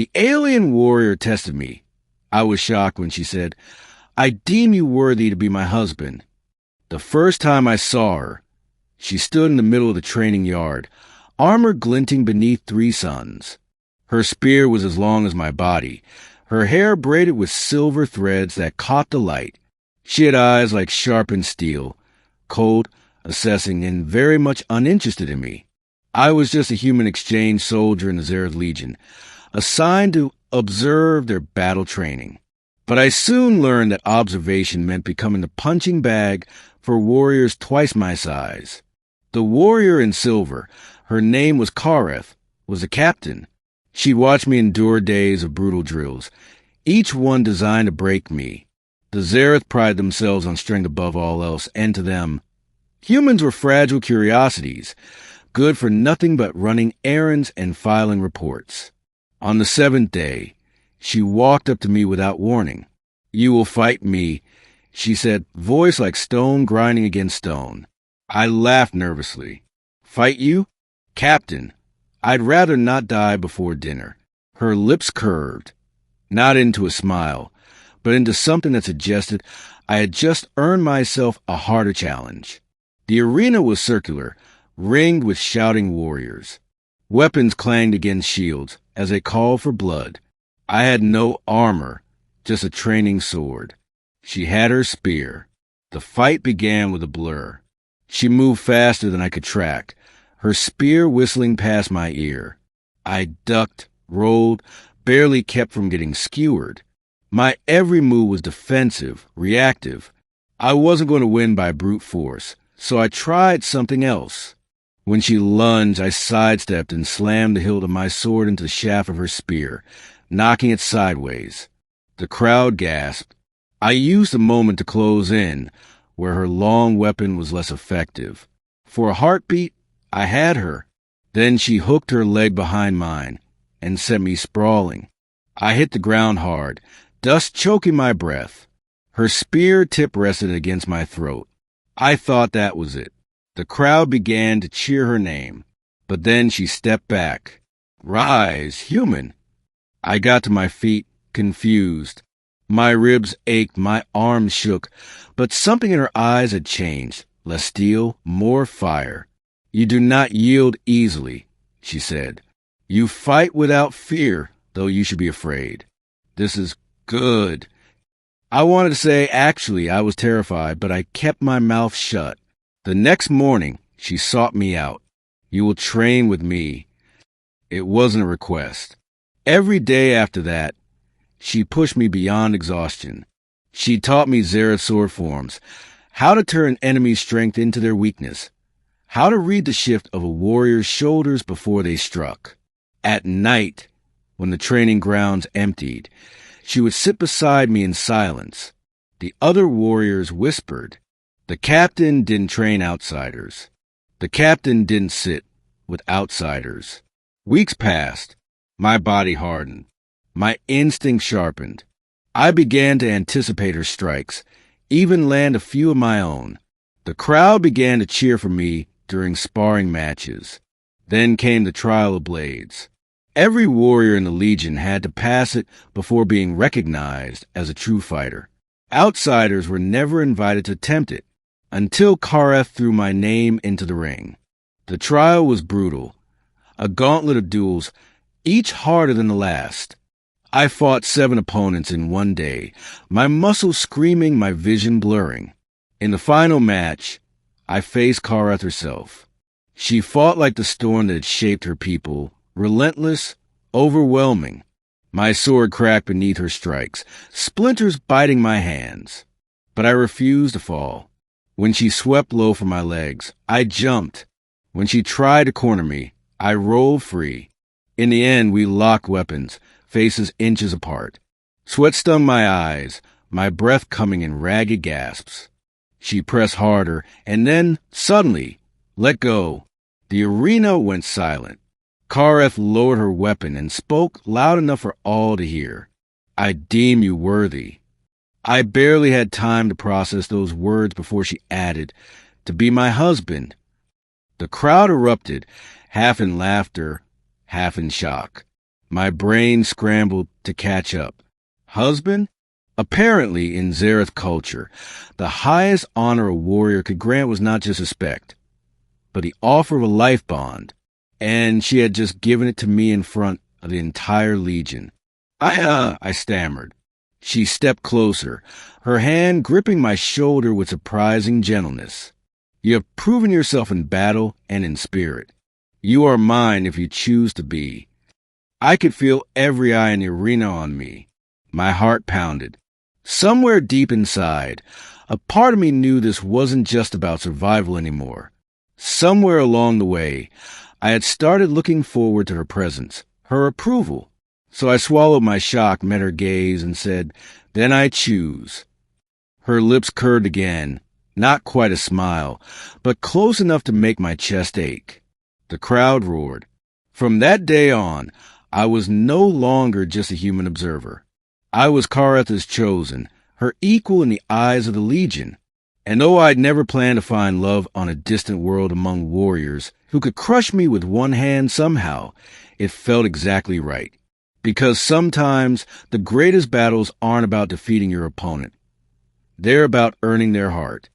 The alien warrior tested me. I was shocked when she said, "I deem you worthy to be my husband." The first time I saw her, she stood in the middle of the training yard, armor glinting beneath 3 suns. Her spear was as long as my body, her hair braided with silver threads that caught the light. She had eyes like sharpened steel, cold, assessing, and very much uninterested in me. I was just a human exchange soldier in the Zereth Legion, assigned to observe their battle training. But I soon learned that observation meant becoming the punching bag for warriors twice my size. The warrior in silver, her name was Kareth, was a captain. She'd watched me endure days of brutal drills, each one designed to break me. The Zereth pride themselves on strength above all else, and to them, humans were fragile curiosities, good for nothing but running errands and filing reports. On the 7th day, she walked up to me without warning. "You will fight me," she said, voice like stone grinding against stone. I laughed nervously. "Fight you? Captain, I'd rather not die before dinner." Her lips curved, not into a smile, but into something that suggested I had just earned myself a harder challenge. The arena was circular, ringed with shouting warriors. Weapons clanged against shields as they called for blood. I had no armor, just a training sword. She had her spear. The fight began with a blur. She moved faster than I could track, her spear whistling past my ear. I ducked, rolled, barely kept from getting skewered. My every move was defensive, reactive. I wasn't going to win by brute force, so I tried something else. When she lunged, I sidestepped and slammed the hilt of my sword into the shaft of her spear, knocking it sideways. The crowd gasped. I used the moment to close in, where her long weapon was less effective. For a heartbeat, I had her. Then she hooked her leg behind mine and sent me sprawling. I hit the ground hard, dust choking my breath. Her spear tip rested against my throat. I thought that was it. The crowd began to cheer her name, but then she stepped back. "Rise, human." I got to my feet, confused. My ribs ached, my arms shook, but something in her eyes had changed. Less steel, more fire. "You do not yield easily," she said. "You fight without fear, though you should be afraid. This is good." I wanted to say, actually, I was terrified, but I kept my mouth shut. The next morning, she sought me out. "You will train with me." It wasn't a request. Every day after that, she pushed me beyond exhaustion. She taught me Zereth sword forms, how to turn enemy's strength into their weakness, how to read the shift of a warrior's shoulders before they struck. At night, when the training grounds emptied, she would sit beside me in silence. The other warriors whispered. The captain didn't train outsiders. The captain didn't sit with outsiders. Weeks passed. My body hardened. My instinct sharpened. I began to anticipate her strikes, even land a few of my own. The crowd began to cheer for me during sparring matches. Then came the trial of blades. Every warrior in the Legion had to pass it before being recognized as a true fighter. Outsiders were never invited to attempt it, until Kareth threw my name into the ring. The trial was brutal, a gauntlet of duels, each harder than the last. I fought 7 opponents in one day, my muscles screaming, my vision blurring. In the final match, I faced Kareth herself. She fought like the storm that had shaped her people, relentless, overwhelming. My sword cracked beneath her strikes, splinters biting my hands. But I refused to fall. When she swept low from my legs, I jumped. When she tried to corner me, I rolled free. In the end, we locked weapons, faces inches apart. Sweat stung my eyes, my breath coming in ragged gasps. She pressed harder, and then, suddenly, let go. The arena went silent. Kareth lowered her weapon and spoke loud enough for all to hear. "I deem you worthy." I barely had time to process those words before she added, "to be my husband." The crowd erupted, half in laughter, half in shock. My brain scrambled to catch up. Husband? Apparently, in Zareth culture, the highest honor a warrior could grant was not just respect, but the offer of a life bond, and she had just given it to me in front of the entire legion. I stammered. She stepped closer, her hand gripping my shoulder with surprising gentleness. You have proven yourself in battle and in spirit. You are mine if you choose to be. I could feel every eye in the arena on me. My heart pounded. Somewhere deep inside, a part of me knew this wasn't just about survival anymore. Somewhere along the way, I had started looking forward to her presence, her approval. So I swallowed my shock, met her gaze, and said, "Then I choose." Her lips curved again, not quite a smile, but close enough to make my chest ache. The crowd roared. From that day on, I was no longer just a human observer. I was Karetha's chosen, her equal in the eyes of the Legion. And though I'd never planned to find love on a distant world among warriors who could crush me with one hand somehow, it felt exactly right. Because sometimes the greatest battles aren't about defeating your opponent. They're about earning their heart.